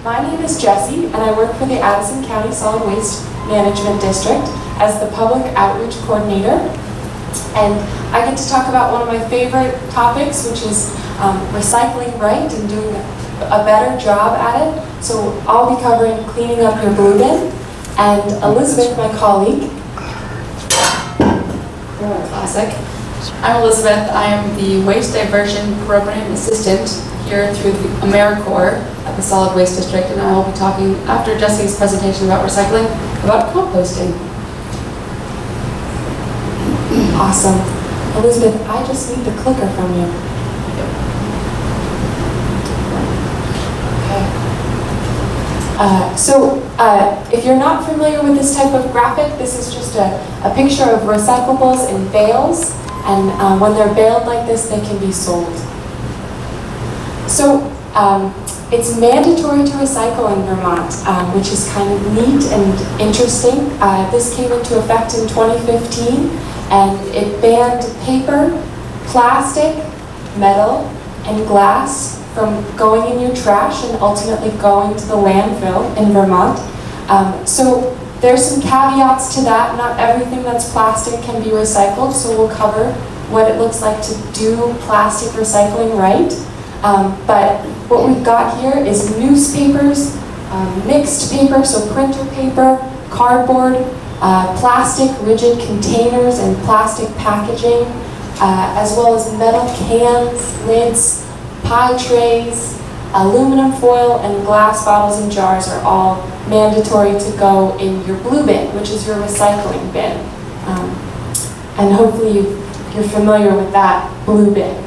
My name is Jessie, and I work for the Addison County Solid Waste Management District as the Public Outreach Coordinator. And I get to talk about one of my favorite topics, which is recycling right and doing a better job at it. So I'll be covering cleaning up your blue bin. And Elizabeth, my colleague. Classic. I'm Elizabeth. I am the Waste Diversion Program Assistant here through the AmeriCorps at the Solid Waste District, and I will be talking after Jesse's presentation about recycling, about composting. Awesome. Elizabeth, I just need the clicker from you. Okay. If you're not familiar with this type of graphic, this is just a picture of recyclables in bales, and when they're baled like this, they can be sold. So it's mandatory to recycle in Vermont, which is kind of neat and interesting. This came into effect in 2015, and it banned paper, plastic, metal, and glass from going in your trash and ultimately going to the landfill in Vermont. So there's some caveats to that. Not everything that's plastic can be recycled, so we'll cover what it looks like to do plastic recycling right. But what we've got here is newspapers, mixed paper, so printer paper, cardboard, plastic rigid containers and plastic packaging, as well as metal cans, lids, pie trays, aluminum foil, and glass bottles and jars are all mandatory to go in your blue bin, which is your recycling bin. And hopefully you're familiar with that blue bin.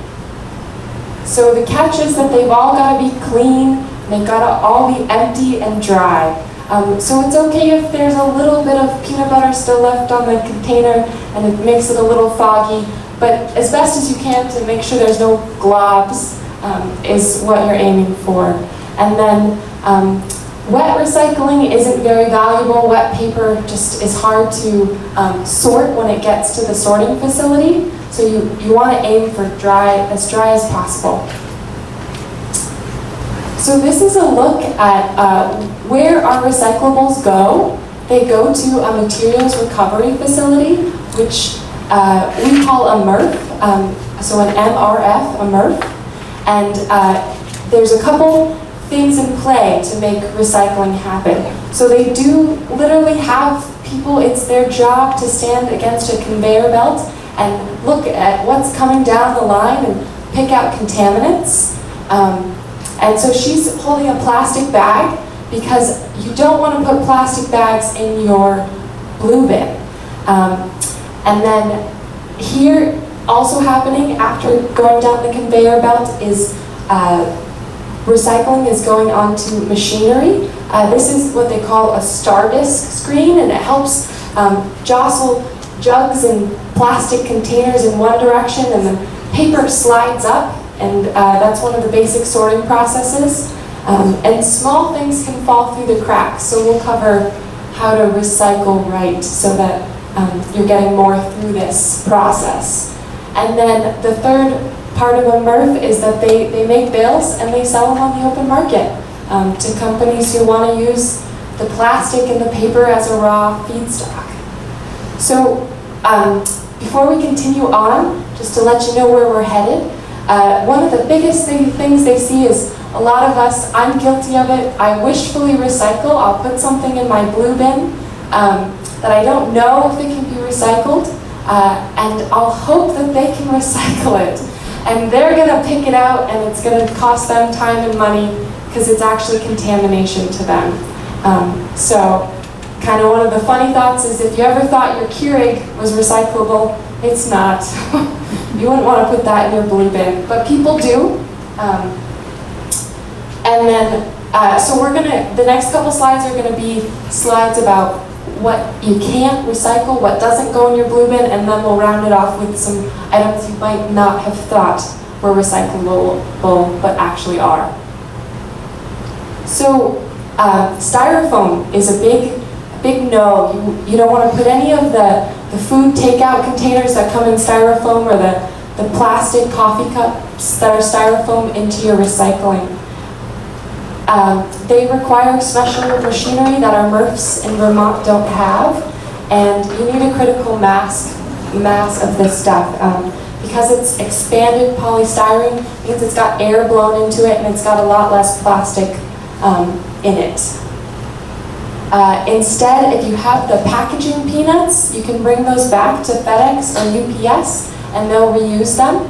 So the catch is that they've all got to be clean, and they've got to all be empty and dry. So it's okay if there's a little bit of peanut butter still left on the container and it makes it a little foggy, but as best as you can to make sure there's no globs is what you're aiming for. And then wet recycling isn't very valuable. Wet paper just is hard to sort when it gets to the sorting facility. So you want to aim for as dry as possible. So this is a look at where our recyclables go. They go to a materials recovery facility, which we call a MRF, so an MRF, a MRF. And there's a couple things in play to make recycling happen. So they do literally have people, it's their job to stand against a conveyor belt and look at what's coming down the line and pick out contaminants. And so she's holding a plastic bag because you don't want to put plastic bags in your blue bin. And then here, also happening after going down the conveyor belt is recycling is going onto machinery. This is what they call a star disc screen, and it helps jostle jugs and plastic containers in one direction, and the paper slides up, and that's one of the basic sorting processes. And small things can fall through the cracks, so we'll cover how to recycle right so that you're getting more through this process. And then the third part of a MRF is that they make bales and they sell them on the open market to companies who want to use the plastic and the paper as a raw feedstock. So before we continue on, just to let you know where we're headed, one of the biggest things they see is a lot of us, I'm guilty of it, I wishfully recycle. I'll put something in my blue bin that I don't know if it can be recycled, and I'll hope that they can recycle it. And they're going to pick it out, and it's going to cost them time and money because it's actually contamination to them. So kind of one of the funny thoughts is if you ever thought your Keurig was recyclable, it's not. You wouldn't want to put that in your blue bin, but people do. And then, so the next couple slides are going to be slides about what you can't recycle, what doesn't go in your blue bin, and then we'll round it off with some items you might not have thought were recyclable, but actually are. So styrofoam is a big no. You don't want to put any of the food takeout containers that come in styrofoam or the plastic coffee cups that are styrofoam into your recycling. They require special machinery that our MRFs in Vermont don't have, and you need a critical mass of this stuff. Because it's expanded polystyrene, means it's got air blown into it and it's got a lot less plastic in it. Instead, if you have the packaging peanuts, you can bring those back to FedEx or UPS and they'll reuse them.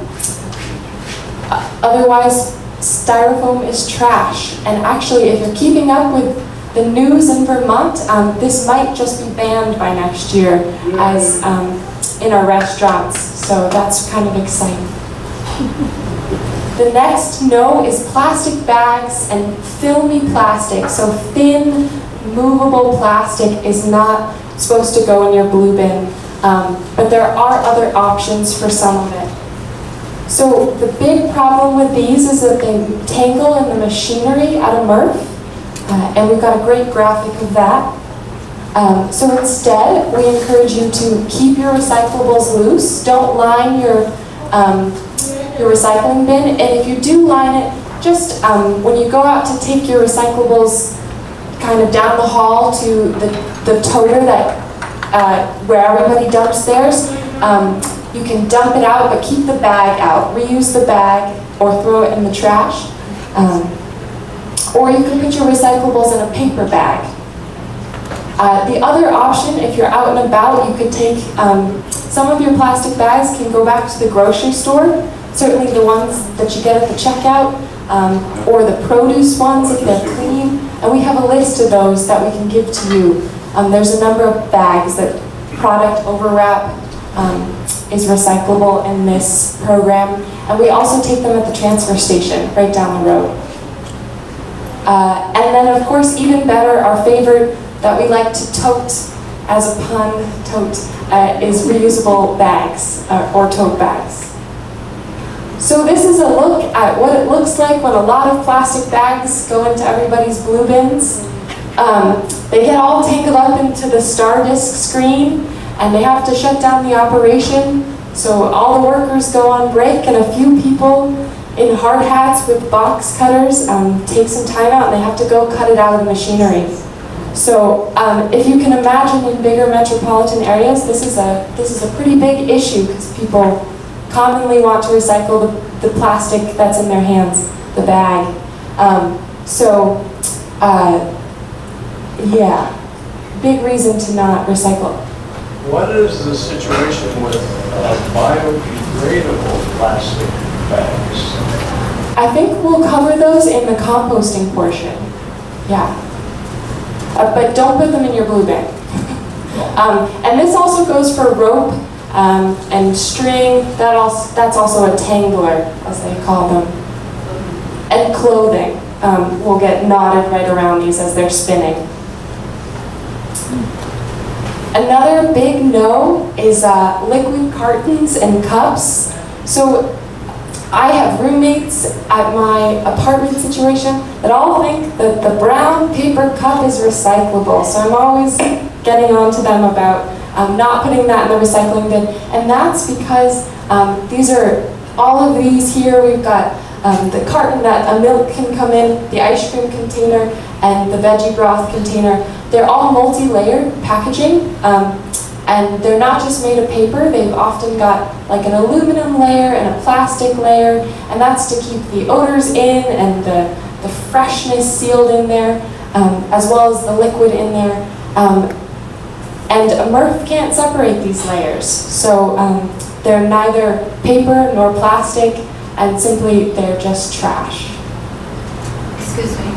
Otherwise, styrofoam is trash. And actually, if you're keeping up with the news in Vermont, this might just be banned by next year as in our restaurants. So that's kind of exciting. The next no is plastic bags and filmy plastic. So thin, movable plastic is not supposed to go in your blue bin. But there are other options for some of it. So the big problem with these is that they tangle in the machinery at a MRF, and we've got a great graphic of that. So instead, we encourage you to keep your recyclables loose. Don't line your recycling bin, and if you do line it, just when you go out to take your recyclables kind of down the hall to the toter that where everybody dumps theirs, you can dump it out, but keep the bag out. Reuse the bag or throw it in the trash. Or you can put your recyclables in a paper bag. The other option, if you're out and about, you could take some of your plastic bags can go back to the grocery store, certainly the ones that you get at the checkout, or the produce ones if they're clean. And we have a list of those that we can give to you. There's a number of bags that product overwrap is recyclable in this program. And we also take them at the transfer station right down the road. And then of course, even better, our favorite that we like to tote, as a pun, tote, is reusable bags or tote bags. So this is a look at what it looks like when a lot of plastic bags go into everybody's blue bins. They get all tangled up into the star disc screen, and they have to shut down the operation. So all the workers go on break, and a few people in hard hats with box cutters take some time out, and they have to go cut it out of the machinery. So if you can imagine in bigger metropolitan areas, this is a pretty big issue because people commonly want to recycle the plastic that's in their hands, the bag. Yeah, big reason to not recycle. What is the situation with biodegradable plastic bags? I think we'll cover those in the composting portion. Yeah. But don't put them in your blue bin. And this also goes for rope and string. That's also a tangler, as they call them. And clothing will get knotted right around these as they're spinning. Another big no is liquid cartons and cups. So I have roommates at my apartment situation that all think that the brown paper cup is recyclable. So I'm always getting on to them about not putting that in the recycling bin. And that's because all of these here, we've got the carton that a milk can come in, the ice cream container, and the veggie broth container. They're all multi-layered packaging. And they're not just made of paper, they've often got like an aluminum layer and a plastic layer, and that's to keep the odors in and the freshness sealed in there, as well as the liquid in there. And a MRF can't separate these layers, so they're neither paper nor plastic, and simply they're just trash. Excuse me,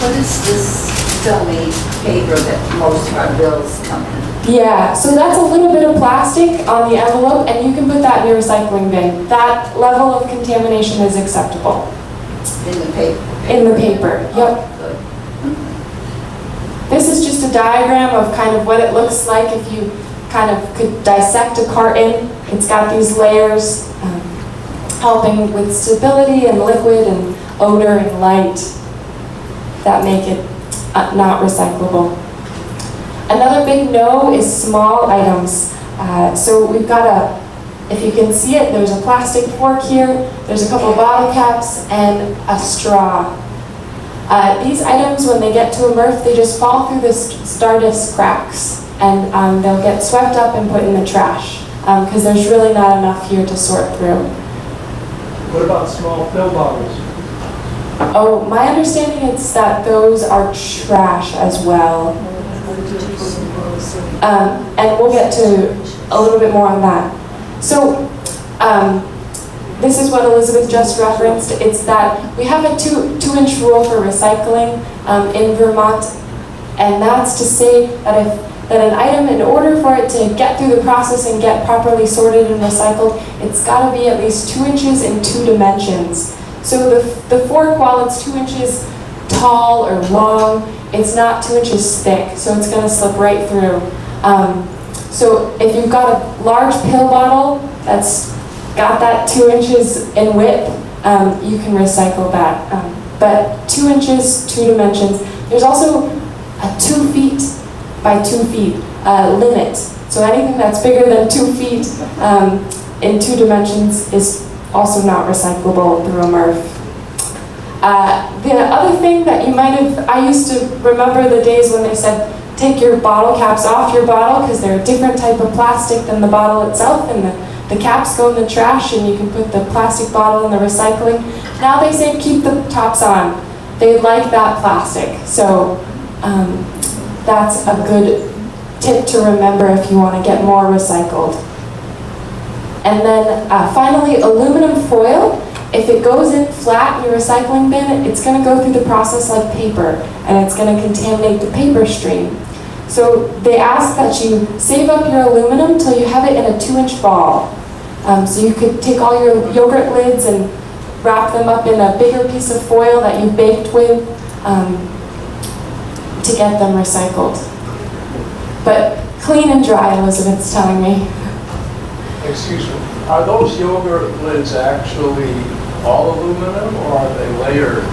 what is this filmy paper that most of our bills come in? Yeah, so that's a little bit of plastic on the envelope, and you can put that in your recycling bin. That level of contamination is acceptable. In the paper? In the paper, yep. Good. This is just a diagram of kind of what it looks like if you kind of could dissect a carton. It's got these layers helping with stability and liquid and odor and light that make it not recyclable. Another big no is small items. So we've got if you can see it, there's a plastic fork here, there's a couple bottle caps, and a straw. These items, when they get to a MRF, they just fall through the star disc cracks, and they'll get swept up and put in the trash, because there's really not enough here to sort through. What about small pill bottles? Oh, my understanding is that those are trash as well. And we'll get to a little bit more on that. So, this is what Elizabeth just referenced. It's that we have a two-inch rule for recycling in Vermont, and that's to say that an item, in order for it to get through the process and get properly sorted and recycled, it's got to be at least 2 inches in 2 dimensions. So the fork, while it's 2 inches tall or long, it's not 2 inches thick, so it's going to slip right through. So if you've got a large pill bottle that's got that 2 inches in width, you can recycle that. But 2 inches, 2 dimensions. There's also a 2 feet by 2 feet limit. So anything that's bigger than 2 feet in 2 dimensions is also not recyclable through a MRF. The other thing that you might have, I used to remember the days when they said, take your bottle caps off your bottle because they're a different type of plastic than the bottle itself, and the caps go in the trash and you can put the plastic bottle in the recycling. Now they say keep the tops on. They like that plastic. So that's a good tip to remember if you want to get more recycled. And then finally, aluminum foil. If it goes in flat in your recycling bin, it's going to go through the process like paper, and it's going to contaminate the paper stream. So they ask that you save up your aluminum till you have it in a 2-inch ball. So you could take all your yogurt lids and wrap them up in a bigger piece of foil that you baked with to get them recycled. But clean and dry, Elizabeth's telling me. Excuse me, are those yogurt lids actually all aluminum, or are they layered?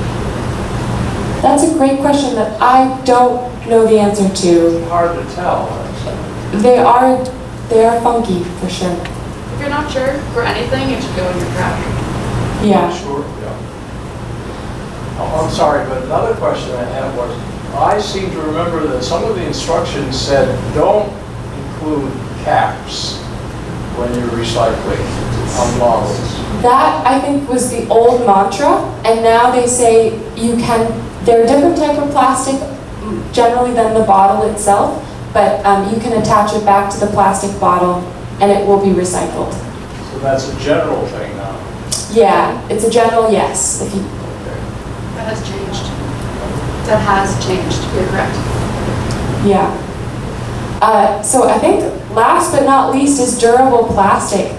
That's a great question that I don't know the answer to. Hard to tell, actually. They are funky, for sure. If you're not sure for anything, it should go in your trash. Yeah. Sure, yeah. Oh, I'm sorry, but another question I had was, I seem to remember that some of the instructions said don't include caps when you're recycling on bottles. That, I think, was the old mantra, and now they say you can, they're a different type of plastic generally than the bottle itself, but you can attach it back to the plastic bottle and it will be recycled. So that's a general thing now. Yeah, it's a general yes. If you, That has changed. That has changed, you're correct. yeah. So I think last but not least is durable plastic.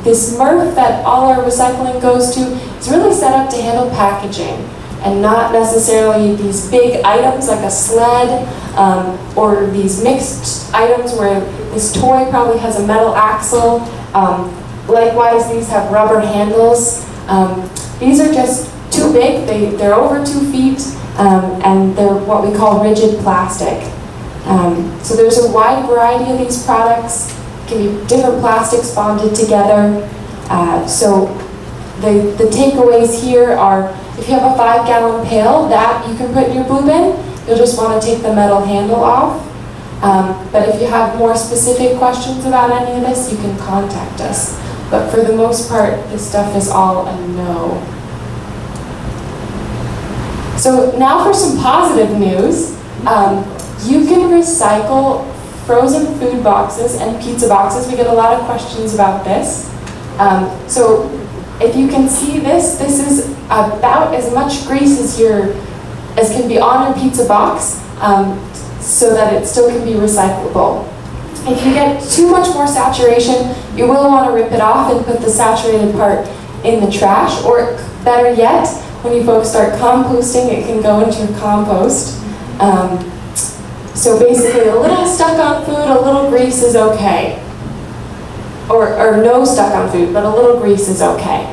This MRF that all our recycling goes to is really set up to handle packaging and not necessarily these big items like a sled or these mixed items where this toy probably has a metal axle. Likewise, these have rubber handles. These are just too big. They're over 2 feet and they're what we call rigid plastic. So there's a wide variety of these products. It can be different plastics bonded together. So the takeaways here are, if you have a 5-gallon pail, that you can put in your blue bin. You'll just want to take the metal handle off. But if you have more specific questions about any of this, you can contact us. But for the most part, this stuff is all a no. So now for some positive news. You can recycle frozen food boxes and pizza boxes. We get a lot of questions about this. So if you can see this is about as much grease as can be on your pizza box, so that it still can be recyclable. If you get too much more saturation, you will want to rip it off and put the saturated part in the trash, or better yet, when you folks start composting, it can go into your compost. So basically, a little stuck on food, a little grease is okay. Or no stuck on food, but a little grease is okay.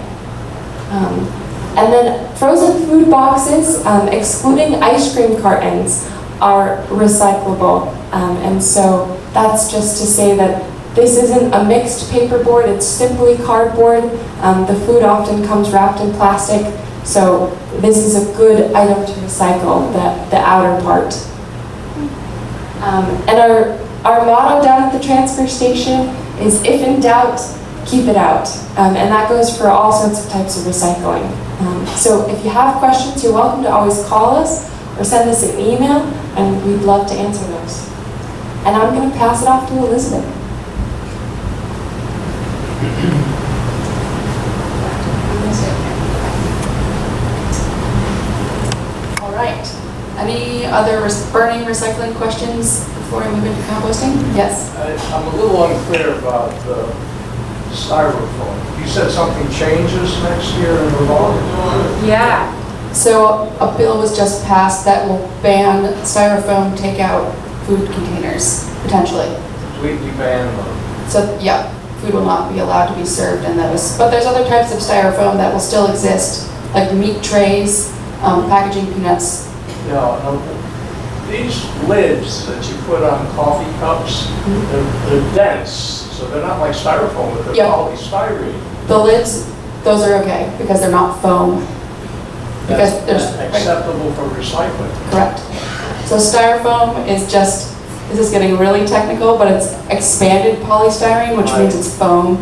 And then frozen food boxes, excluding ice cream cartons, are recyclable. And so that's just to say that this isn't a mixed paperboard, it's simply cardboard. The food often comes wrapped in plastic, so this is a good item to recycle, the outer part. And our motto down at the transfer station is, if in doubt, keep it out. And that goes for all sorts of types of recycling. So if you have questions, you're welcome to always call us or send us an email, and we'd love to answer those. And I'm going to pass it off to Elizabeth. All right. Any other burning recycling questions before we move into composting? Yes. I'm a little unclear about the styrofoam. You said something changes next year in the law? Yeah. So a bill was just passed that will ban styrofoam takeout food containers, potentially. Completely ban them. So, yeah, food will not be allowed to be served in those. But there's other types of styrofoam that will still exist, like meat trays, packaging peanuts. Yeah, these lids that you put on coffee cups, they're dense, so they're not like styrofoam, but they're Yep. polystyrene. The lids, those are okay, because they're not foam. Because That's there's acceptable for recycling. correct. So styrofoam is just, this is getting really technical, but it's expanded polystyrene, which means it's foam.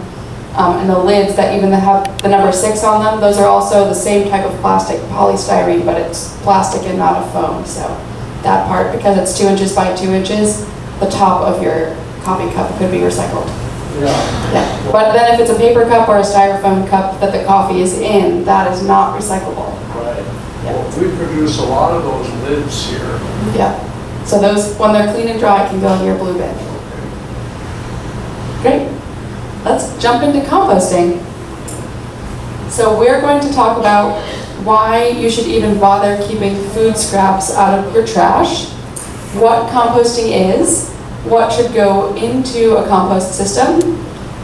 And the lids that even have the number 6 on them, those are also the same type of plastic, polystyrene, but it's plastic and not a foam. So that part, because it's 2 inches by 2 inches, the top of your coffee cup could be recycled. Yeah. Yeah. But then if it's a paper cup or a styrofoam cup that the coffee is in, that is not recyclable. Right. Yeah. Well, we produce a lot of those lids here. Yeah. So those, when they're clean and dry, can go in your blue bin. Great. Let's jump into composting. So we're going to talk about why you should even bother keeping food scraps out of your trash, what composting is, what should go into a compost system,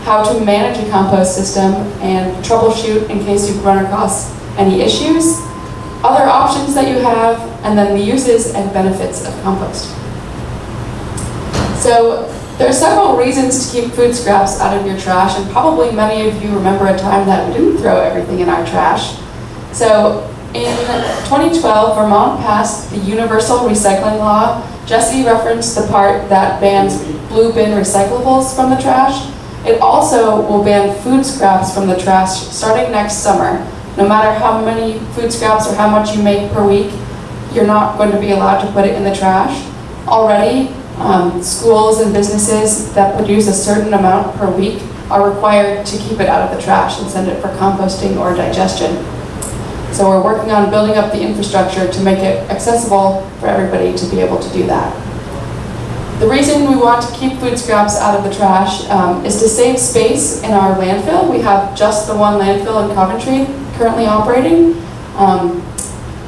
how to manage a compost system, and troubleshoot in case you've run across any issues, other options that you have, and then the uses and benefits of compost. So there are several reasons to keep food scraps out of your trash, and probably many of you remember a time that we didn't throw everything in our trash. So in 2012, Vermont passed the Universal Recycling Law. Jesse referenced the part that bans blue bin recyclables from the trash. It also will ban food scraps from the trash starting next summer. No matter how many food scraps or how much you make per week, you're not going to be allowed to put it in the trash. Already, schools and businesses that produce a certain amount per week are required to keep it out of the trash and send it for composting or digestion. So we're working on building up the infrastructure to make it accessible for everybody to be able to do that. The reason we want to keep food scraps out of the trash is to save space in our landfill. We have just the one landfill in Coventry currently operating.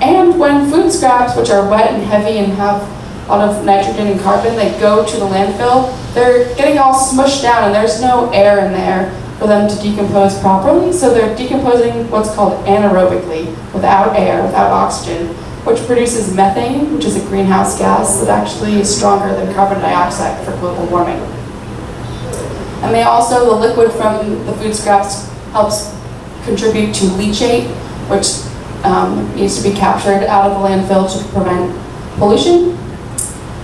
And when food scraps, which are wet and heavy and have a lot of nitrogen and carbon, they go to the landfill, they're getting all smushed down and there's no air in there for them to decompose properly. So they're decomposing what's called anaerobically, without air, without oxygen, which produces methane, which is a greenhouse gas that actually is stronger than carbon dioxide for global warming. And they also, the liquid from the food scraps helps contribute to leachate, which needs to be captured out of the landfill to prevent pollution.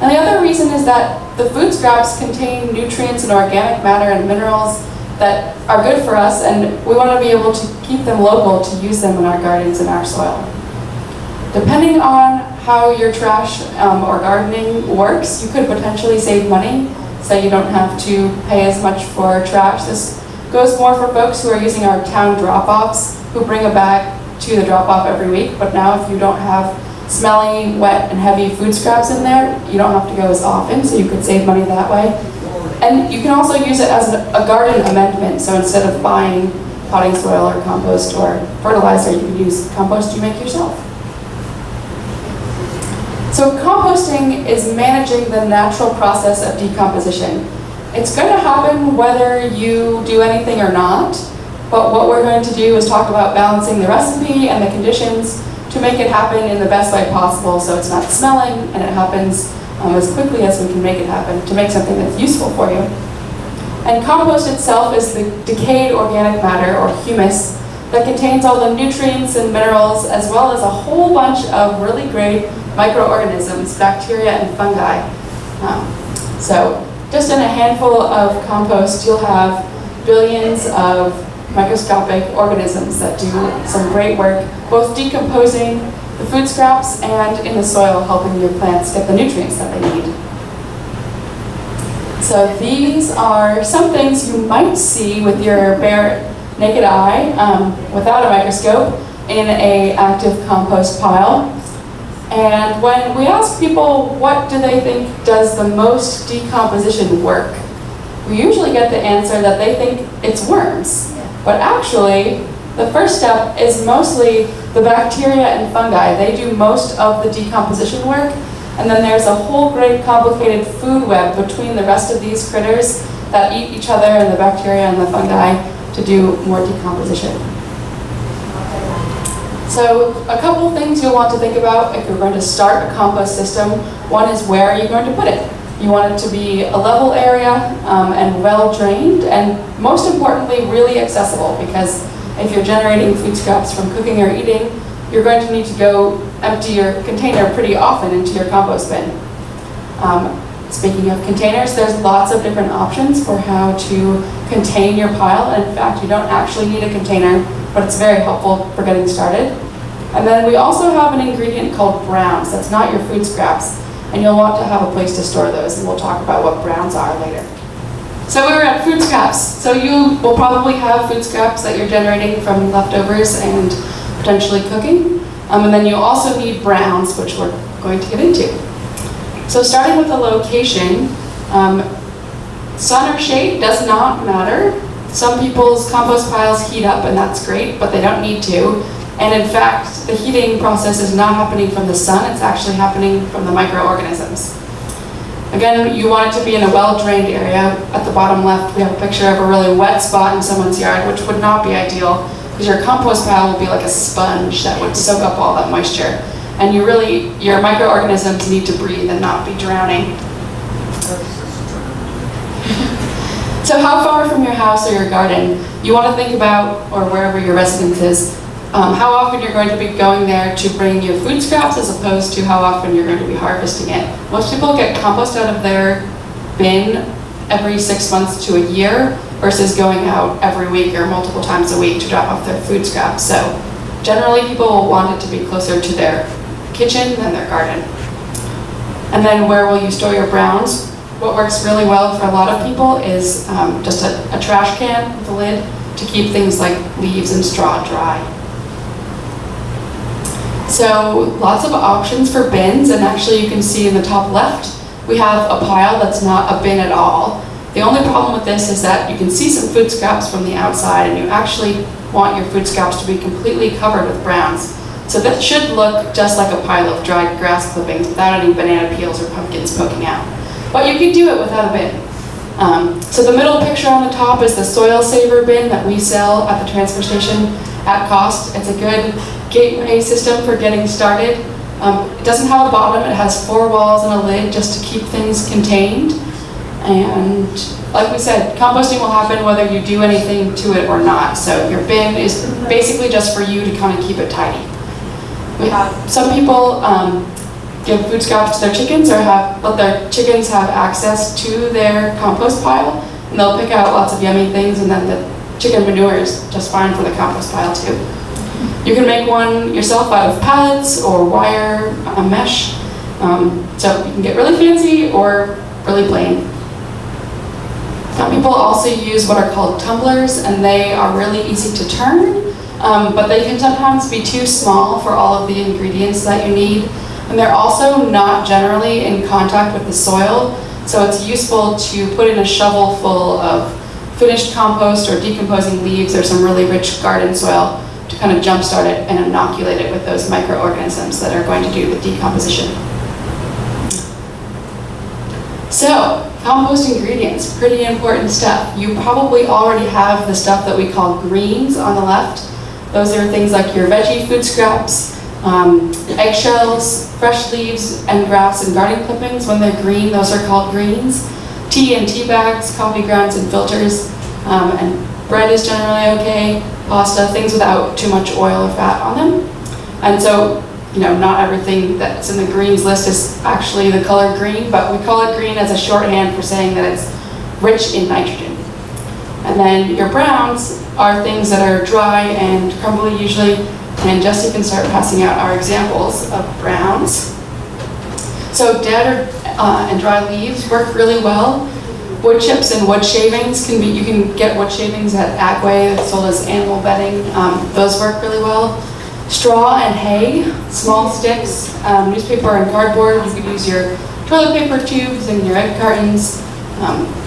And the other reason is that the food scraps contain nutrients and organic matter and minerals that are good for us, and we want to be able to keep them local to use them in our gardens and our soil. Depending on how your trash or gardening works, you could potentially save money, so you don't have to pay as much for trash. This goes more for folks who are using our town drop-offs, who bring a bag to the drop-off every week, but now if you don't have smelly, wet, and heavy food scraps in there, you don't have to go as often, so you could save money that way. And you can also use it as a garden amendment, so instead of buying potting soil or compost or fertilizer, you can use compost you make yourself. So composting is managing the natural process of decomposition. It's going to happen whether you do anything or not, but what we're going to do is talk about balancing the recipe and the conditions to make it happen in the best way possible, so it's not smelling and it happens as quickly as we can make it happen to make something that's useful for you. And compost itself is the decayed organic matter or humus that contains all the nutrients and minerals, as well as a whole bunch of really great microorganisms, bacteria and fungi. So just in a handful of compost, you'll have billions of microscopic organisms that do some great work, both decomposing the food scraps and in the soil, helping your plants get the nutrients that they need. So these are some things you might see with your bare naked eye without a microscope in an active compost pile. And when we ask people what do they think does the most decomposition work, we usually get the answer that they think it's worms. But actually, the first step is mostly the bacteria and fungi. They do most of the decomposition work. And then there's a whole great complicated food web between the rest of these critters that eat each other, and the bacteria and the fungi, to do more decomposition. So a couple things you'll want to think about if you're going to start a compost system. One is, where are you going to put it? You want it to be a level area and well drained, and most importantly, really accessible, because if you're generating food scraps from cooking or eating, you're going to need to go empty your container pretty often into your compost bin. Speaking of containers, there's lots of different options for how to contain your pile. And in fact, you don't actually need a container, but it's very helpful for getting started. And then we also have an ingredient called browns. That's not your food scraps, and you'll want to have a place to store those, and we'll talk about what browns are later. So we were at food scraps. So you will probably have food scraps that you're generating from leftovers and potentially cooking. And then you'll also need browns, which we're going to get into. So starting with the location, sun or shade does not matter. Some people's compost piles heat up, and that's great, but they don't need to. And in fact, the heating process is not happening from the sun, it's actually happening from the microorganisms. Again, you want it to be in a well-drained area. At the bottom left, we have a picture of a really wet spot in someone's yard, which would not be ideal, because your compost pile will be like a sponge that would soak up all that moisture. And your microorganisms need to breathe and not be drowning. So how far from your house or your garden? You want to think about, or wherever your residence is, how often you're going to be going there to bring your food scraps, as opposed to how often you're going to be harvesting it. Most people get compost out of their bin every 6 months to a year, versus going out every week or multiple times a week to drop off their food scraps. So generally people will want it to be closer to their kitchen than their garden. And then where will you store your browns? What works really well for a lot of people is just a trash can with a lid to keep things like leaves and straw dry. So lots of options for bins, and actually you can see in the top left, we have a pile that's not a bin at all. The only problem with this is that you can see some food scraps from the outside, and you actually want your food scraps to be completely covered with browns. So that should look just like a pile of dried grass clippings without any banana peels or pumpkins poking out. But you can do it without a bin. So the middle picture on the top is the soil saver bin that we sell at the transfer station at cost. It's a good gateway system for getting started. It doesn't have a bottom, it has 4 walls and a lid just to keep things contained. And like we said, composting will happen whether you do anything to it or not. So your bin is basically just for you to kind of keep it tidy. We have some people give food scraps to their chickens, or let their chickens have access to their compost pile, and they'll pick out lots of yummy things, and then the chicken manure is just fine for the compost pile too. You can make one yourself out of pallets or wire mesh. So you can get really fancy or really plain. Some people also use what are called tumblers, and they are really easy to turn, but they can sometimes be too small for all of the ingredients that you need. And they're also not generally in contact with the soil, so it's useful to put in a shovel full of finished compost or decomposing leaves or some really rich garden soil to kind of jumpstart it and inoculate it with those microorganisms that are going to do the decomposition. So, compost ingredients, pretty important stuff. You probably already have the stuff that we call greens on the left. Those are things like your veggie food scraps, eggshells, fresh leaves and grass and garden clippings. When they're green, those are called greens. Tea and tea bags, coffee grounds and filters, and Bread is generally okay, pasta, things without too much oil or fat on them. And so, not everything that's in the greens list is actually the color green, but we call it green as a shorthand for saying that it's rich in nitrogen. And then your browns are things that are dry and crumbly usually, and Jesse can start passing out our examples of browns. So dead and dry leaves work really well. Wood chips and wood shavings you can get wood shavings at Agway, that's sold as animal bedding. Those work really well. Straw and hay, small sticks, newspaper and cardboard. You can use your toilet paper tubes and your egg cartons.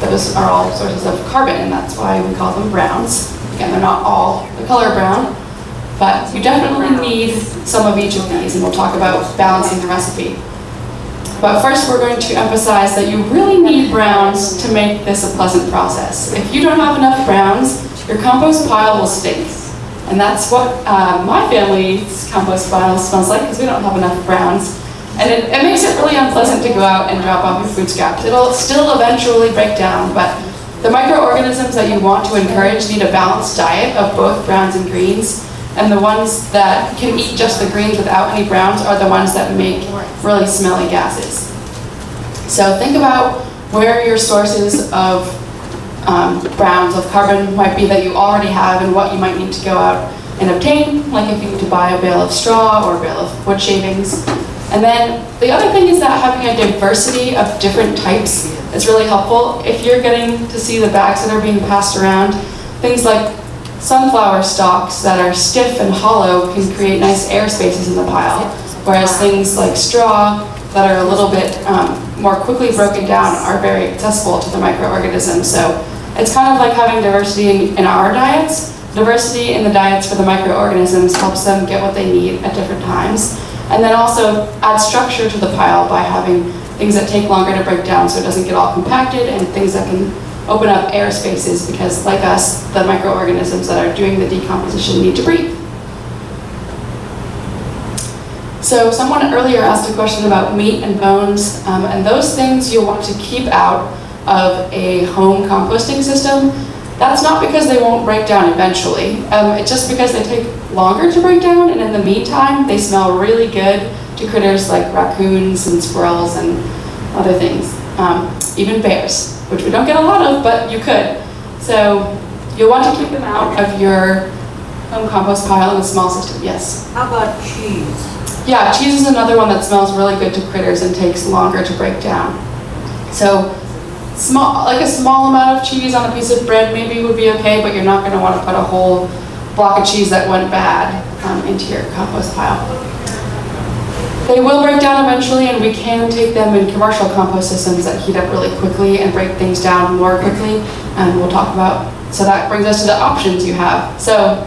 Those are all sources of carbon, and that's why we call them browns. Again, they're not all the color brown, but you definitely need some of each of these, and we'll talk about balancing the recipe. But first, we're going to emphasize that you really need browns to make this a pleasant process. If you don't have enough browns, your compost pile will stink. And that's what my family's compost pile smells like, because we don't have enough browns. And it makes it really unpleasant to go out and drop off your food scraps. It'll still eventually break down, but the microorganisms that you want to encourage need a balanced diet of both browns and greens. And the ones that can eat just the greens without any browns are the ones that make really smelly gases. So think about where your sources of browns of carbon might be that you already have and what you might need to go out and obtain, like if you need to buy a bale of straw or a bale of wood shavings. And then the other thing is that having a diversity of different types is really helpful. If you're getting to see the bags that are being passed around, things like sunflower stalks that are stiff and hollow can create nice air spaces in the pile, whereas things like straw that are a little bit more quickly broken down are very accessible to the microorganisms. So it's kind of like having diversity in our diets. Diversity in the diets for the microorganisms helps them get what they need at different times. And then also add structure to the pile by having things that take longer to break down so it doesn't get all compacted, and things that can open up air spaces, because like us, the microorganisms that are doing the decomposition need to breathe. So someone earlier asked a question about meat and bones, and those things you'll want to keep out of a home composting system. That's not because they won't break down eventually. It's just because they take longer to break down, and in the meantime, they smell really good to critters like raccoons and squirrels and other things, even bears, which we don't get a lot of, but you could. So you'll want to keep them out of your home compost pile in a small system. Yes? How about cheese? Yeah, cheese is another one that smells really good to critters and takes longer to break down. So a small amount of cheese on a piece of bread maybe would be okay, but you're not going to want to put a whole block of cheese that went bad into your compost pile. They will break down eventually, and we can take them in commercial compost systems that heat up really quickly and break things down more quickly, and we'll talk about. So that brings us to the options you have. So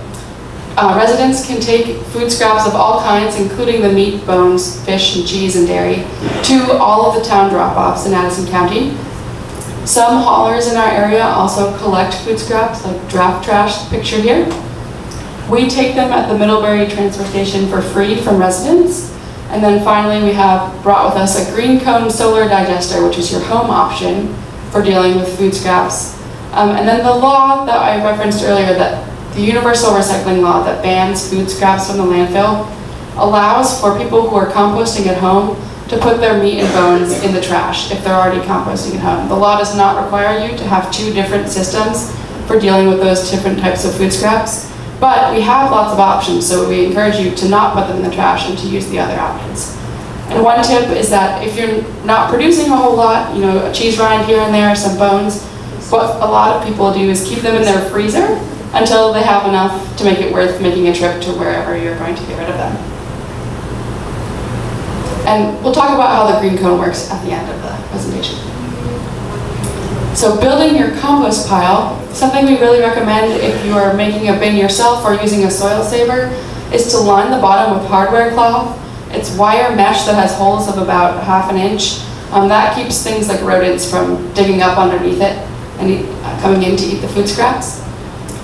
residents can take food scraps of all kinds, including the meat, bones, fish, and cheese, and dairy, to all of the town drop-offs in Addison County. Some haulers in our area also collect food scraps, like draft trash pictured here. We take them at the Middlebury transfer station for free from residents. And then finally, we have brought with us a green cone solar digester, which is your home option for dealing with food scraps. And then the law that I referenced earlier, that the universal recycling law that bans food scraps from the landfill, allows for people who are composting at home to put their meat and bones in the trash if they're already composting at home. The law does not require you to have two different systems for dealing with those different types of food scraps, but we have lots of options, so we encourage you to not put them in the trash and to use the other options. And one tip is that if you're not producing a whole lot, a cheese rind here and there, some bones, what a lot of people do is keep them in their freezer until they have enough to make it worth making a trip to wherever you're going to get rid of them. And we'll talk about how the green cone works at the end of the presentation. So building your compost pile, something we really recommend if you are making a bin yourself or using a soil saver, is to line the bottom with hardware cloth. It's wire mesh that has holes of about ½ inch. That keeps things like rodents from digging up underneath it and coming in to eat the food scraps.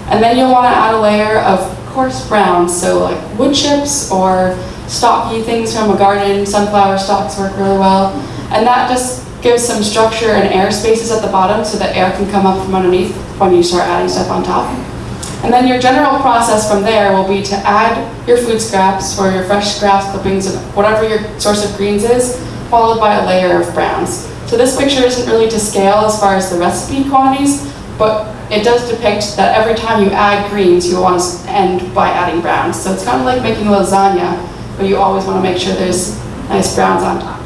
And then you'll want to add a layer of coarse browns, so like wood chips or stocky things from a garden. Sunflower stalks work really well. And that just gives some structure and air spaces at the bottom so that air can come up from underneath when you start adding stuff on top. And then your general process from there will be to add your food scraps or your fresh grass clippings, and whatever your source of greens is, followed by a layer of browns. So this picture isn't really to scale as far as the recipe quantities, but it does depict that every time you add greens, you want to end by adding browns. So it's kind of like making lasagna, but you always want to make sure there's nice browns on top.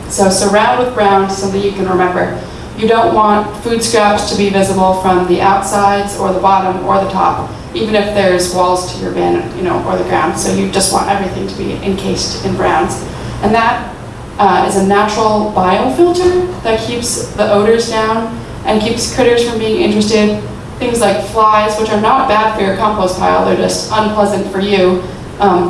So surround with browns so that you can remember. You don't want food scraps to be visible from the outsides or the bottom or the top, even if there's walls to your bin, or the ground. So you just want everything to be encased in browns. And that is a natural biofilter that keeps the odors down and keeps critters from being interested. Things like flies, which are not bad for your compost pile, they're just unpleasant for you.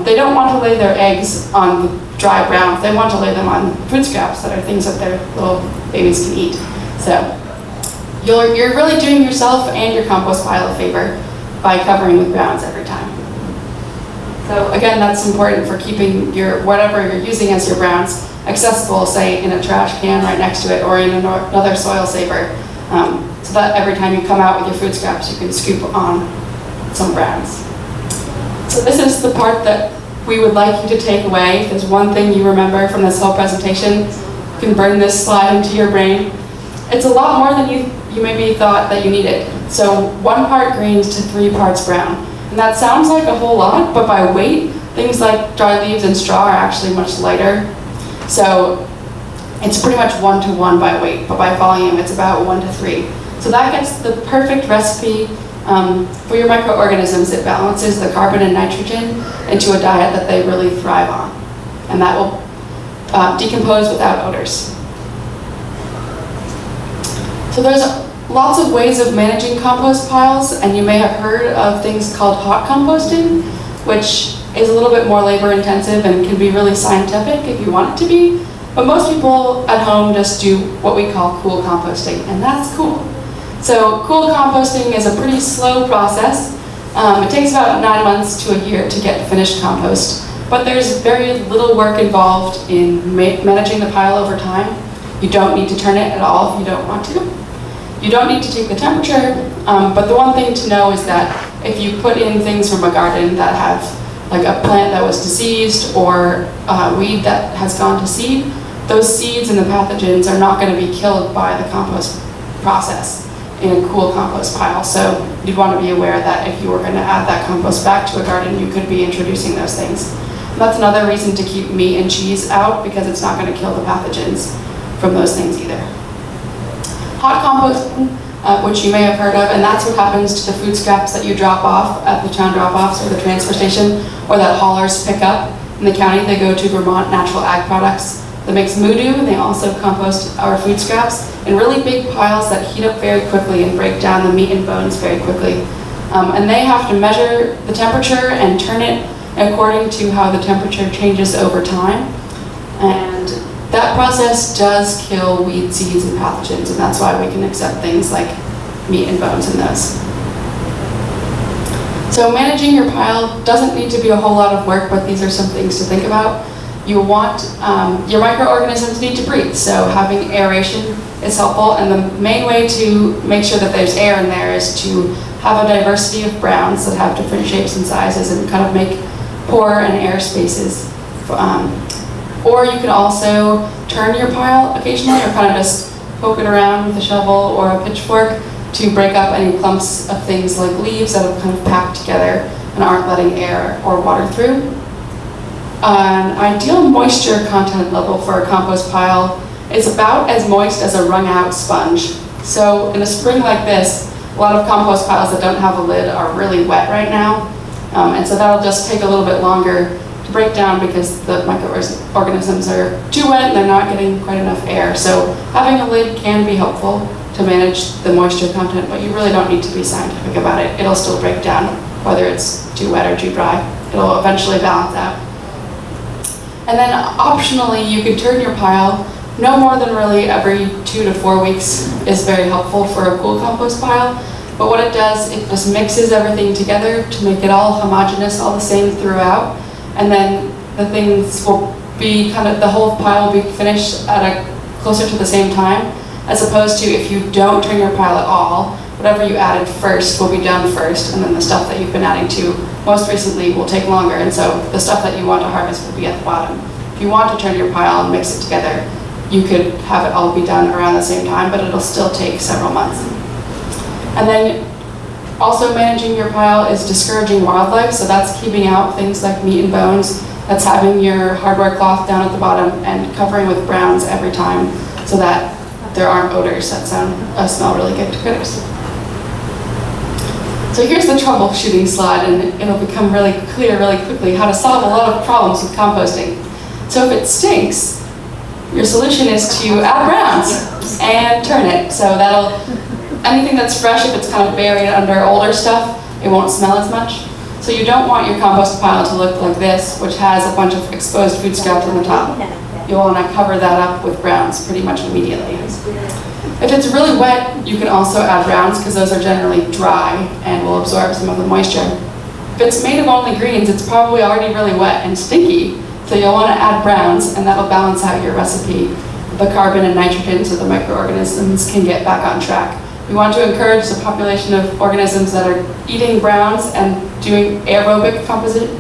They don't want to lay their eggs on the dry browns. They want to lay them on food scraps that are things that their little babies can eat. So you're really doing yourself and your compost pile a favor by covering with browns every time. So again, that's important for keeping your whatever you're using as your browns accessible, say in a trash can right next to it or in another soil saver, so that every time you come out with your food scraps, you can scoop on some browns. So this is the part that we would like you to take away. If there's one thing you remember from this whole presentation, you can burn this slide into your brain. It's a lot more than you maybe thought that you needed. So 1 part greens to 3 parts brown. And that sounds like a whole lot, but by weight, things like dry leaves and straw are actually much lighter. So it's pretty much 1-to-1 by weight, but by volume, it's about 1 to 3. So that gets the perfect recipe for your microorganisms. It balances the carbon and nitrogen into a diet that they really thrive on. And that will decompose without odors. So there's lots of ways of managing compost piles, and you may have heard of things called hot composting, which is a little bit more labor intensive and can be really scientific if you want it to be. But most people at home just do what we call cool composting, and that's cool. So cool composting is a pretty slow process. It takes about 9 months to a year to get finished compost, but there's very little work involved in managing the pile over time. You don't need to turn it at all if you don't want to. You don't need to take the temperature, but the one thing to know is that if you put in things from a garden that have like a plant that was diseased or a weed that has gone to seed, those seeds and the pathogens are not going to be killed by the compost process in a cool compost pile. So you'd want to be aware that if you were going to add that compost back to a garden, you could be introducing those things. And that's another reason to keep meat and cheese out, because it's not going to kill the pathogens from those things either. Hot composting, which you may have heard of, and that's what happens to the food scraps that you drop off at the town drop-offs or the transfer station, or that haulers pick up. In the county, they go to Vermont Natural Ag Products that makes Moodoo, and they also compost our food scraps in really big piles that heat up very quickly and break down the meat and bones very quickly. And they have to measure the temperature and turn it according to how the temperature changes over time. And that process does kill weed seeds and pathogens, and that's why we can accept things like meat and bones in those. So managing your pile doesn't need to be a whole lot of work, but these are some things to think about. You want, your microorganisms need to breathe, so having aeration is helpful, and the main way to make sure that there's air in there is to have a diversity of browns that have different shapes and sizes and kind of make pore and air spaces. Or you can also turn your pile occasionally, or kind of just poke it around with a shovel or a pitchfork to break up any clumps of things like leaves that have kind of packed together and aren't letting air or water through. An ideal moisture content level for a compost pile is about as moist as a wrung-out sponge. So in a spring like this, a lot of compost piles that don't have a lid are really wet right now, and so that'll just take a little bit longer to break down because the microorganisms are too wet and they're not getting quite enough air. So having a lid can be helpful to manage the moisture content, but you really don't need to be scientific about it. It'll still break down whether it's too wet or too dry. It'll eventually balance out. And then optionally, you can turn your pile. No more than really every 2 to 4 weeks is very helpful for a cool compost pile. But what it does, it just mixes everything together to make it all homogeneous, all the same throughout. And then the things will be the whole pile will be finished at closer to the same time, as opposed to if you don't turn your pile at all, whatever you added first will be done first, and then the stuff that you've been adding to most recently will take longer, and so the stuff that you want to harvest will be at the bottom. If you want to turn your pile and mix it together, you could have it all be done around the same time, but it'll still take several months. And then also managing your pile is discouraging wildlife, so that's keeping out things like meat and bones. That's having your hardware cloth down at the bottom and covering with browns every time so that there aren't odors that smell really good to critters. So here's the troubleshooting slide, and it'll become really clear really quickly how to solve a lot of problems with composting. So if it stinks, your solution is to add browns and turn it. So anything that's fresh, if it's kind of buried under older stuff, it won't smell as much. So you don't want your compost pile to look like this, which has a bunch of exposed food scraps on the top. You'll want to cover that up with browns pretty much immediately. If it's really wet, you can also add browns because those are generally dry and will absorb some of the moisture. If it's made of only greens, it's probably already really wet and stinky, so you'll want to add browns, and that'll balance out your recipe. The carbon and nitrogen, so the microorganisms can get back on track. We want to encourage the population of organisms that are eating browns and doing aerobic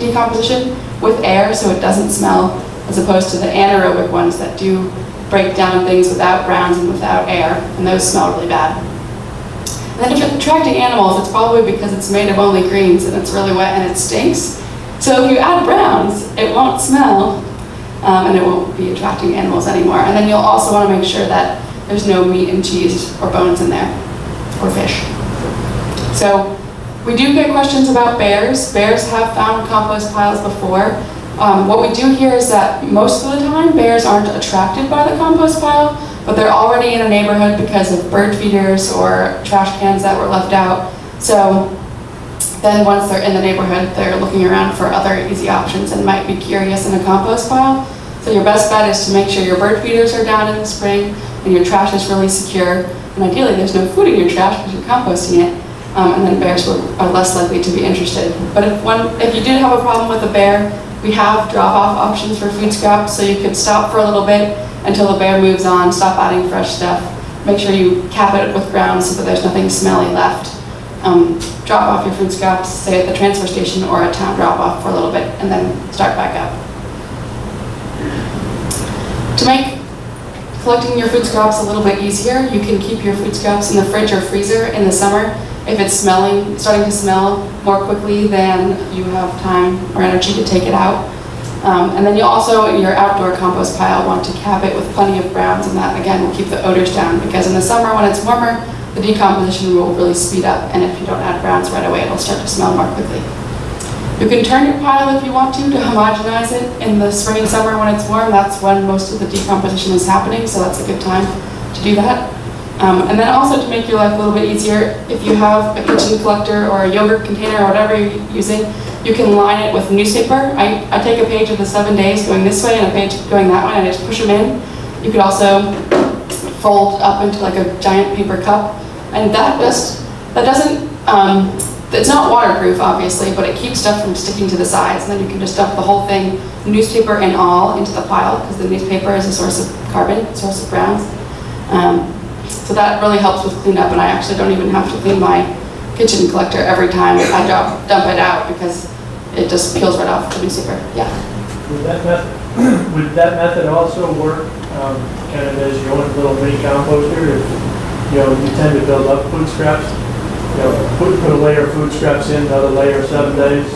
decomposition with air so it doesn't smell, as opposed to the anaerobic ones that do break down things without browns and without air, and those smell really bad. And then if it's attracting animals, it's probably because it's made of only greens and it's really wet and it stinks. So if you add browns, it won't smell and it won't be attracting animals anymore. And then you'll also want to make sure that there's no meat and cheese or bones in there, or fish. So we do get questions about bears. Bears have found compost piles before. What we do here is that most of the time bears aren't attracted by the compost pile, but they're already in a neighborhood because of bird feeders or trash cans that were left out. So then once they're in the neighborhood, they're looking around for other easy options and might be curious in a compost pile. So your best bet is to make sure your bird feeders are down in the spring and your trash is really secure. And ideally there's no food in your trash because you're composting it. And then bears are less likely to be interested. But if you did have a problem with a bear, we have drop-off options for food scraps, so you could stop for a little bit until the bear moves on, stop adding fresh stuff. Make sure you cap it with browns so that there's nothing smelly left. Drop off your food scraps, say at the transfer station or a town drop-off for a little bit, and then start back up. To make collecting your food scraps a little bit easier, you can keep your food scraps in the fridge or freezer in the summer if it's starting to smell more quickly than you have time or energy to take it out. And then you'll also, in your outdoor compost pile, want to cap it with plenty of browns, and that again will keep the odors down, because in the summer when it's warmer, the decomposition will really speed up, and if you don't add browns right away, it'll start to smell more quickly. You can turn your pile if you want to homogenize it in the spring and summer when it's warm. That's when most of the decomposition is happening, so that's a good time to do that. And then also to make your life a little bit easier, if you have a kitchen collector or a yogurt container or whatever you're using, you can line it with newspaper. I take a page of the 7 days going this way and a page going that way, and I just push them in. You could also fold up into like a giant paper cup, and it's not waterproof obviously, but it keeps stuff from sticking to the sides, and then you can just dump the whole thing, newspaper and all, into the pile, because the newspaper is a source of carbon, source of browns. So that really helps with cleanup, and I actually don't even have to clean my kitchen collector every time I dump it out, because it just peels right off the newspaper. Yeah. Would that method also work kind of as your own little mini composter? If you tend to build up food scraps, put a layer of food scraps in, another layer 7 days,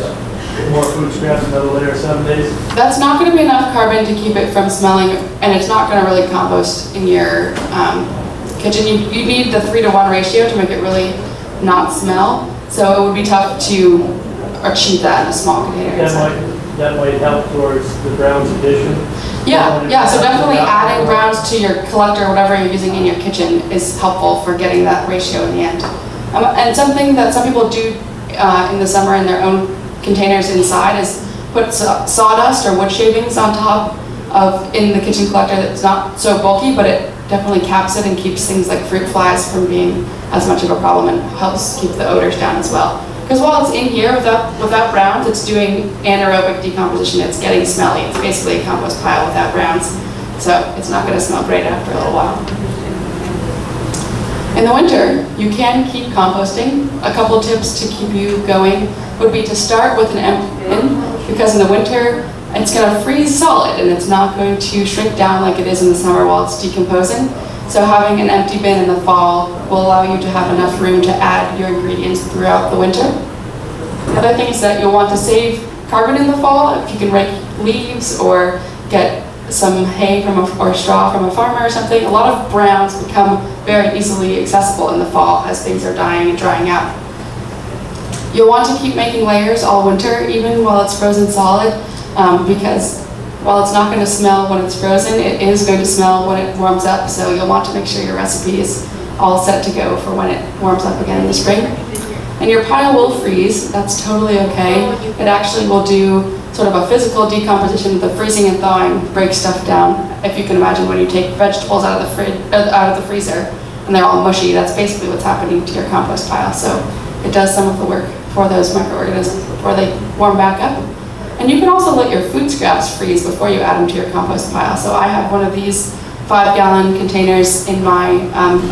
more food scraps, another layer 7 days. That's not going to be enough carbon to keep it from smelling, and it's not going to really compost in your kitchen. You need the 3-to-1 ratio to make it really not smell. So it would be tough to achieve that in a small container. That might help towards the browns addition. Yeah. So definitely adding browns to your collector, whatever you're using in your kitchen, is helpful for getting that ratio in the end. And something that some people do in the summer in their own containers inside is put sawdust or wood shavings on top in the kitchen collector. That's not so bulky, but it definitely caps it and keeps things like fruit flies from being as much of a problem, and helps keep the odors down as well. Because while it's in here without browns, it's doing anaerobic decomposition. It's getting smelly. It's basically a compost pile without browns. So it's not going to smell great after a little while. In the winter, you can keep composting. A couple tips to keep you going would be to start with an empty bin, because in the winter, it's going to freeze solid and it's not going to shrink down like it is in the summer while it's decomposing. So having an empty bin in the fall will allow you to have enough room to add your ingredients throughout the winter. Other things that you'll want to save carbon in the fall, if you can rake leaves or get some hay or straw from a farmer or something. A lot of browns become very easily accessible in the fall as things are dying and drying out. You'll want to keep making layers all winter, even while it's frozen solid, because while it's not going to smell when it's frozen, it is going to smell when it warms up, so you'll want to make sure your recipe is all set to go for when it warms up again in the spring. And your pile will freeze, that's totally okay. It actually will do sort of a physical decomposition. The freezing and thawing breaks stuff down. If you can imagine when you take vegetables out of the freezer and they're all mushy, that's basically what's happening to your compost pile. So it does some of the work for those microorganisms before they warm back up. And you can also let your food scraps freeze before you add them to your compost pile. So I have one of these 5-gallon containers in my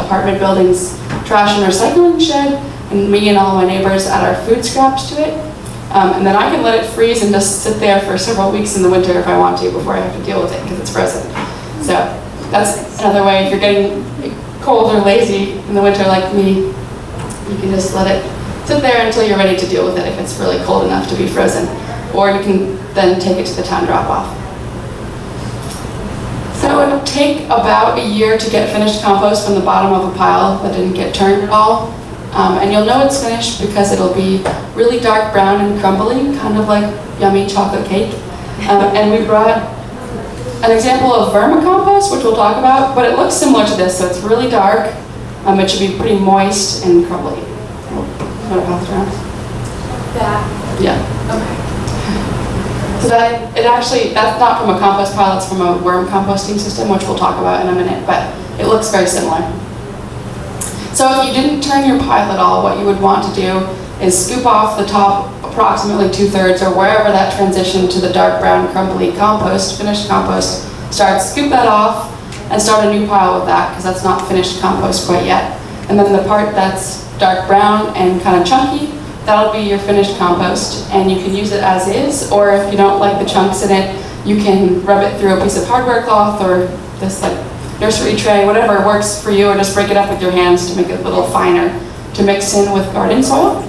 apartment building's trash and recycling shed, and me and all my neighbors add our food scraps to it. And then I can let it freeze and just sit there for several weeks in the winter if I want to before I have to deal with it because it's frozen. So that's another way. If you're getting cold or lazy in the winter like me, you can just let it sit there until you're ready to deal with it if it's really cold enough to be frozen. Or you can then take it to the town drop-off. So it would take about a year to get finished compost from the bottom of a pile that didn't get turned at all. And you'll know it's finished because it'll be really dark brown and crumbly, kind of like yummy chocolate cake. And we brought an example of vermicompost, which we'll talk about, but it looks similar to this, so it's really dark. It should be pretty moist and crumbly. You want to pass it around? That. Yeah. Okay. So that's not from a compost pile, it's from a worm composting system, which we'll talk about in a minute, but it looks very similar. So if you didn't turn your pile at all, what you would want to do is scoop off the top approximately 2/3 or wherever that transition to the dark brown crumbly compost, finished compost, starts. Scoop that off and start a new pile with that because that's not finished compost quite yet. And then the part that's dark brown and kind of chunky, that'll be your finished compost, and you can use it as is, or if you don't like the chunks in it, you can rub it through a piece of hardware cloth or this like nursery tray, whatever works for you, or just break it up with your hands to make it a little finer to mix in with garden soil.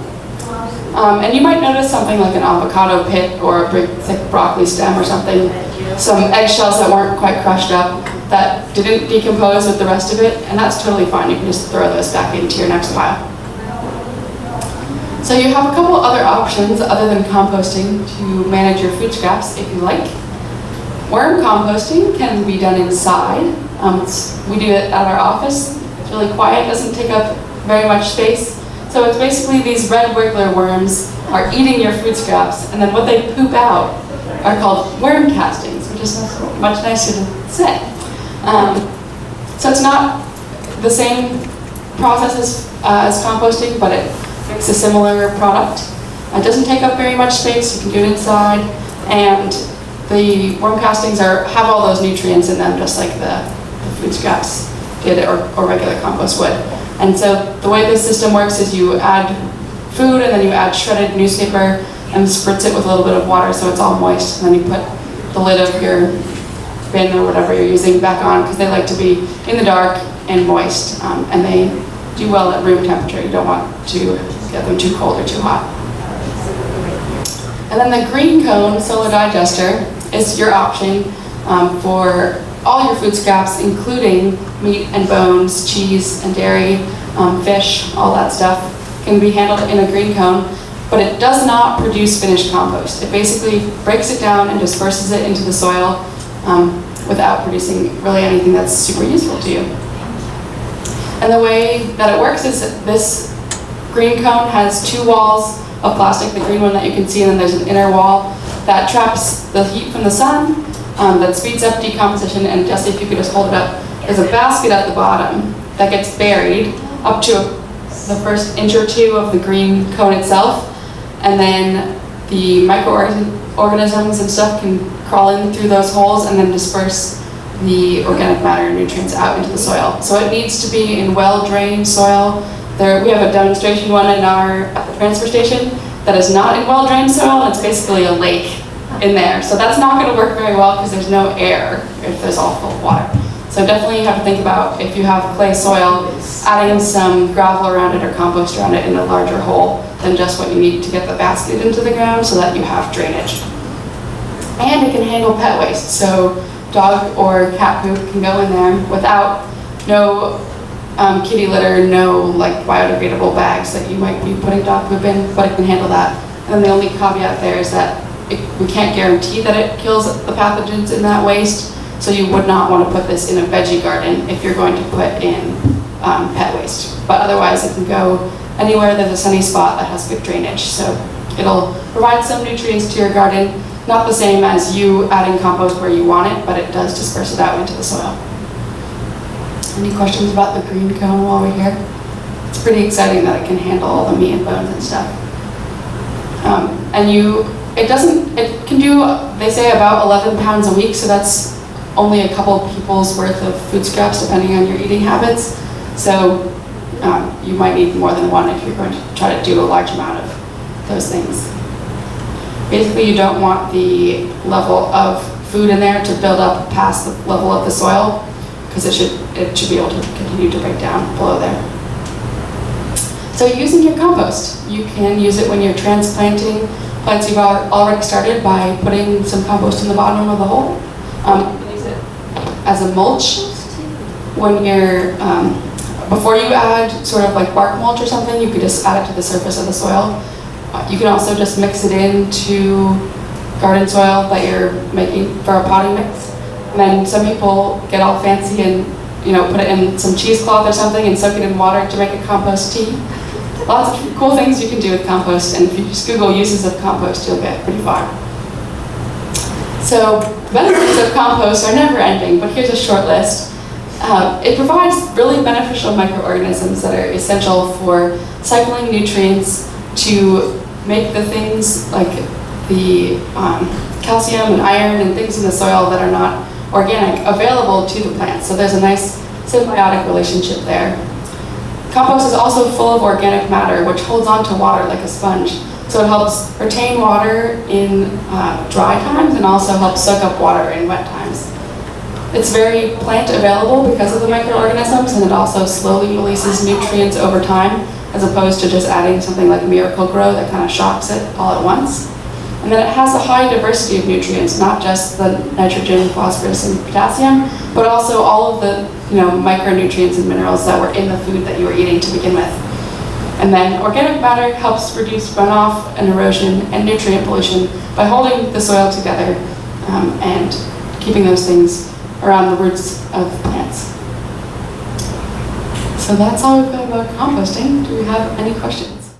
And you might notice something like an avocado pit or a big thick broccoli stem or something, some eggshells that weren't quite crushed up that didn't decompose with the rest of it, and that's totally fine. You can just throw those back into your next pile. So you have a couple other options other than composting to manage your food scraps if you like. Worm composting can be done inside. We do it at our office. It's really quiet, doesn't take up very much space. So it's basically these red wiggler worms are eating your food scraps, and then what they poop out are called worm castings, which is much nicer to say. So it's not the same process as composting, but it's a similar product. It doesn't take up very much space. You can do it inside, and the worm castings have all those nutrients in them, just like the food scraps did or regular compost would. And so the way this system works is you add food and then you add shredded newspaper and spritz it with a little bit of water so it's all moist. And then you put the lid of your bin or whatever you're using back on because they like to be in the dark and moist. And they do well at room temperature. You don't want to get them too cold or too hot. And then the green cone solar digester is your option for all your food scraps, including meat and bones, cheese and dairy, fish, all that stuff can be handled in a green cone, but it does not produce finished compost. It basically breaks it down and disperses it into the soil without producing really anything that's super useful to you. And the way that it works is that this green cone has 2 walls of plastic, the green one that you can see, and then there's an inner wall that traps the heat from the sun, that speeds up decomposition. And Jesse, if you could just hold it up, there's a basket at the bottom that gets buried up to the first inch or 2 of the green cone itself, and then the microorganisms and stuff can crawl in through those holes and then disperse the organic matter and nutrients out into the soil. So it needs to be in well-drained soil. We have a demonstration one at the transfer station that is not in well-drained soil. It's basically a lake in there. So that's not going to work very well because there's no air if there's all full of water. So definitely you have to think about, if you have clay soil, adding some gravel around it or compost around it in a larger hole than just what you need to get the basket into the ground so that you have drainage. And it can handle pet waste. So dog or cat poop can go in there without no kitty litter, no like biodegradable bags that you might be putting dog poop in, but it can handle that. And the only caveat there is that we can't guarantee that it kills the pathogens in that waste. So you would not want to put this in a veggie garden if you're going to put in pet waste. But otherwise it can go anywhere there's a sunny spot that has good drainage. So it'll provide some nutrients to your garden, not the same as you adding compost where you want it, but it does disperse it out into the soil. Any questions about the green cone while we're here? It's pretty exciting that it can handle all the meat and bones and stuff. It can do, they say, about 11 pounds a week, so that's only a couple people's worth of food scraps depending on your eating habits. So you might need more than one if you're going to try to do a large amount of those things. Basically, you don't want the level of food in there to build up past the level of the soil, because it should be able to continue to break down below there. So using your compost, you can use it when you're transplanting plants you've already started by putting some compost in the bottom of the hole. You can use it as a mulch when you're, before you add sort of like bark mulch or something, you could just add it to the surface of the soil. You can also just mix it into garden soil that you're making for a potting mix. And then some people get all fancy and put it in some cheesecloth or something and soak it in water to make a compost tea. Lots of cool things you can do with compost, and if you just Google uses of compost, you'll get pretty far. So benefits of compost are never ending, but here's a short list. It provides really beneficial microorganisms that are essential for cycling nutrients to make the things like the calcium and iron and things in the soil that are not organic available to the plants. So there's a nice symbiotic relationship there. Compost is also full of organic matter, which holds on to water like a sponge. So it helps retain water in dry times and also helps soak up water in wet times. It's very plant available because of the microorganisms, and it also slowly releases nutrients over time, as opposed to just adding something like Miracle-Gro that kind of shocks it all at once. And then it has a high diversity of nutrients, not just the nitrogen, phosphorus, and potassium, but also all of the micronutrients and minerals that were in the food that you were eating to begin with. And then organic matter helps reduce runoff and erosion and nutrient pollution by holding the soil together and keeping those things around the roots of plants. So that's all we've got about composting. Do we have any questions?